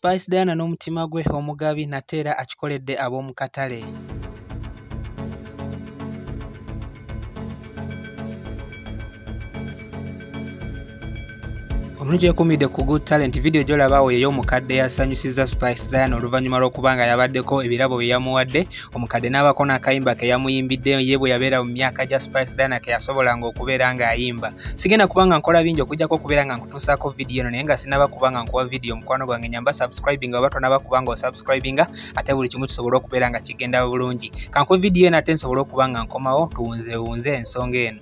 Spice Diana n'omutima gwe omugabi nateera akikoledde ab'omu katale. Omulungi ekumidde ku Good Talent video gy'olaba yeyo omukadde yasanyusizza Spice Diana oluvannyuma lw'okubanga yabaddeko ebirabo bye yamuwadde. Omukadde n'abako n'akayimba ke yamuyimbidde ye bwe yabeera mu myaka gya Spice Diana ke yasobolanga okubeera ng'ayimba. Sigenda kubanga nkola bingi okujjako okubeera nga nkutuusaako video eno naye nga sinaba kubanga nkuwa video mukwano gwange nyamba subscribinga oba tonaba kubanga osubscribinga ate buli kimu kisobola okubeera nga kigenda bulungi. Kankuwe video eno ate nsobola okubanga nkomawo tuwunzewunze ensonga eno.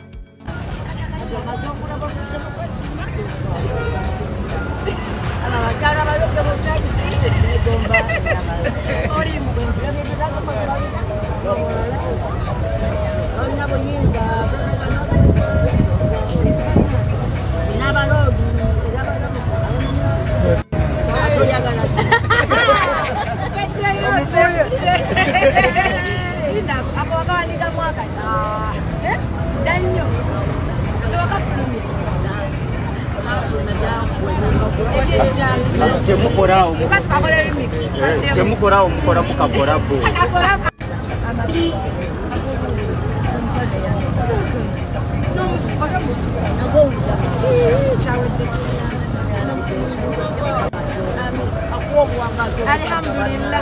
Chemukora mukora mukakora bo. Alhamdulillah.